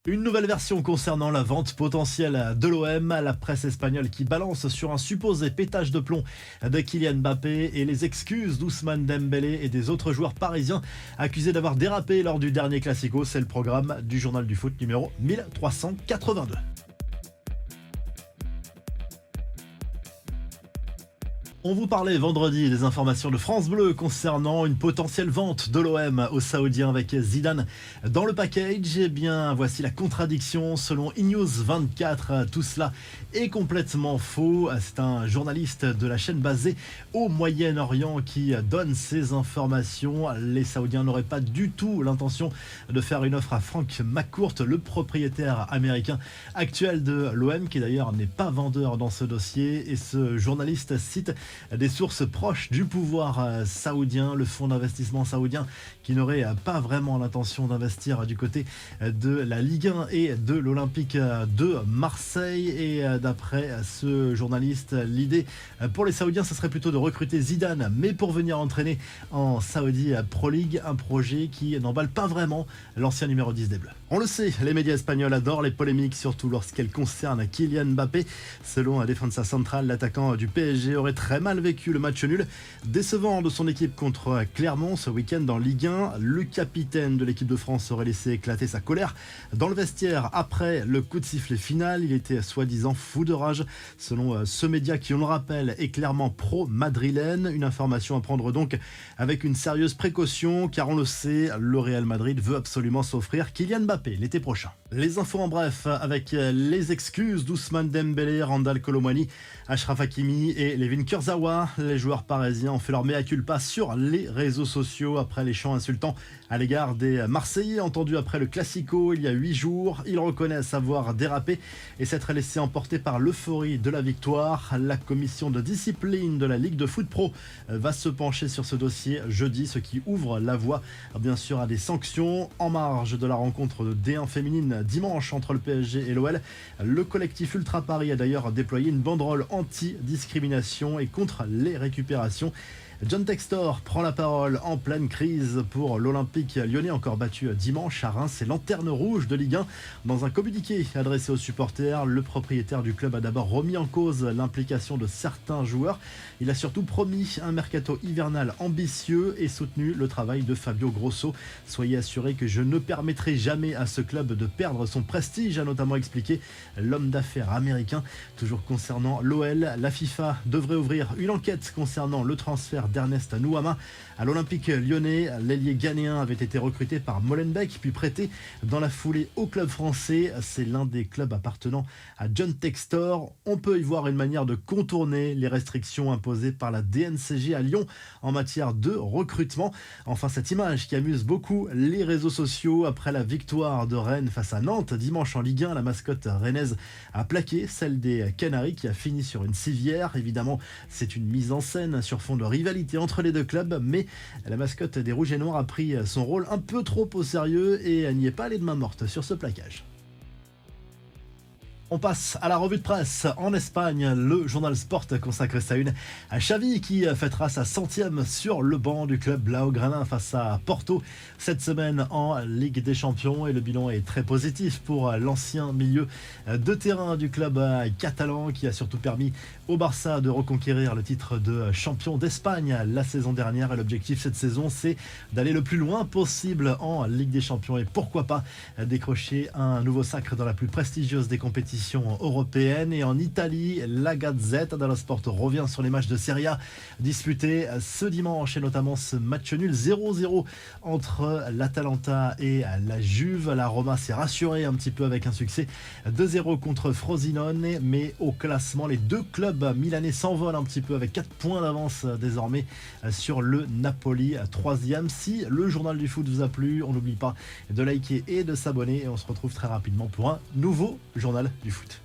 Une nouvelle version concernant la vente potentielle de l'OM, la presse espagnole qui balance sur un supposé pétage de plomb de Kylian Mbappé et les excuses d'Ousmane Dembélé et des autres joueurs parisiens accusés d'avoir dérapé lors du dernier Classico. C'est le programme du journal du foot numéro 1382. On vous parlait vendredi des informations de France Bleu concernant une potentielle vente de l'OM aux Saoudiens avec Zidane dans le package. Eh bien, voici la contradiction selon eNews 24. Tout cela est complètement faux. C'est un journaliste de la chaîne basée au Moyen-Orient qui donne ces informations. Les Saoudiens n'auraient pas du tout l'intention de faire une offre à Frank McCourt, le propriétaire américain actuel de l'OM, qui d'ailleurs n'est pas vendeur dans ce dossier. Et ce journaliste cite des sources proches du pouvoir saoudien, le fonds d'investissement saoudien qui n'aurait pas vraiment l'intention d'investir du côté de la Ligue 1 et de l'Olympique de Marseille. Et d'après ce journaliste, l'idée pour les Saoudiens, ce serait plutôt de recruter Zidane, mais pour venir entraîner en Saudi Pro League, un projet qui n'emballe pas vraiment l'ancien numéro 10 des Bleus. On le sait, les médias espagnols adorent les polémiques, surtout lorsqu'elles concernent Kylian Mbappé. Selon Defensa Central, l'attaquant du PSG aurait très mal vécu le match nul décevant de son équipe contre Clermont ce week-end en Ligue 1. Le capitaine de l'équipe de France aurait laissé éclater sa colère dans le vestiaire après le coup de sifflet final. Il était soi-disant fou de rage, selon ce média qui, on le rappelle, est clairement pro-madrilène. Une information à prendre donc avec une sérieuse précaution, car on le sait, le Real Madrid veut absolument s'offrir Kylian Mbappé l'été prochain. Les infos en bref, avec les excuses d'Ousmane Dembélé, Randal Kolo Muani, Achraf Hakimi et Layvin Kurzawa. Les joueurs parisiens ont fait leur mea culpa sur les réseaux sociaux après les chants insultants à l'égard des Marseillais entendus après le Classico il y a 8 jours. Ils reconnaissent avoir dérapé et s'être laissés emporter par l'euphorie de la victoire. La commission de discipline de la Ligue de Foot Pro va se pencher sur ce dossier jeudi, ce qui ouvre la voie bien sûr à des sanctions. En marge de la rencontre de D1 féminine dimanche entre le PSG et l'OL, le collectif Ultra Paris a d'ailleurs déployé une banderole anti-discrimination et contre les récupérations. John Textor prend la parole en pleine crise pour l'Olympique lyonnais, encore battu dimanche à Reims. C'est lanterne rouge de Ligue 1. Dans un communiqué adressé aux supporters, le propriétaire du club a d'abord remis en cause l'implication de certains joueurs. Il a surtout promis un mercato hivernal ambitieux et soutenu le travail de Fabio Grosso. Soyez assurés que je ne permettrai jamais à ce club de perdre son prestige, a notamment expliqué l'homme d'affaires américain. Toujours concernant l'OL, la FIFA devrait ouvrir une enquête concernant le transfert d'Ernest Nouama à l'Olympique lyonnais. L'ailier ghanéen avait été recruté par Molenbeek puis prêté dans la foulée au club français. C'est l'un des clubs appartenant à John Textor. On peut y voir une manière de contourner les restrictions imposées par la DNCG à Lyon en matière de recrutement. Enfin, cette image qui amuse beaucoup les réseaux sociaux après la victoire de Rennes face à Nantes dimanche en Ligue 1. La mascotte rennaise a plaqué celle des Canaries qui a fini sur une civière. Évidemment, c'est une mise en scène sur fond de rivalité entre les deux clubs, mais la mascotte des Rouges et Noirs a pris son rôle un peu trop au sérieux et n'y est pas allée de main morte sur ce plaquage. On passe à la revue de presse en Espagne. Le journal Sport consacre sa une à Xavi qui fêtera sa 100e sur le banc du club Blaugrana face à Porto cette semaine en Ligue des Champions. Et le bilan est très positif pour l'ancien milieu de terrain du club catalan qui a surtout permis au Barça de reconquérir le titre de champion d'Espagne la saison dernière. Et l'objectif cette saison, c'est d'aller le plus loin possible en Ligue des Champions et pourquoi pas décrocher un nouveau sacre dans la plus prestigieuse des compétitions européenne. Et en Italie, la Gazzetta dello Sport revient sur les matchs de Serie A disputés ce dimanche et notamment ce match nul 0-0 entre l'Atalanta et la Juve. La Roma s'est rassurée un petit peu avec un succès 2-0 contre Frosinone, mais au classement, les deux clubs milanais s'envolent un petit peu avec 4 points d'avance désormais sur le Napoli 3e. Si le journal du foot vous a plu, on n'oublie pas de liker et de s'abonner et on se retrouve très rapidement pour un nouveau journal du foot.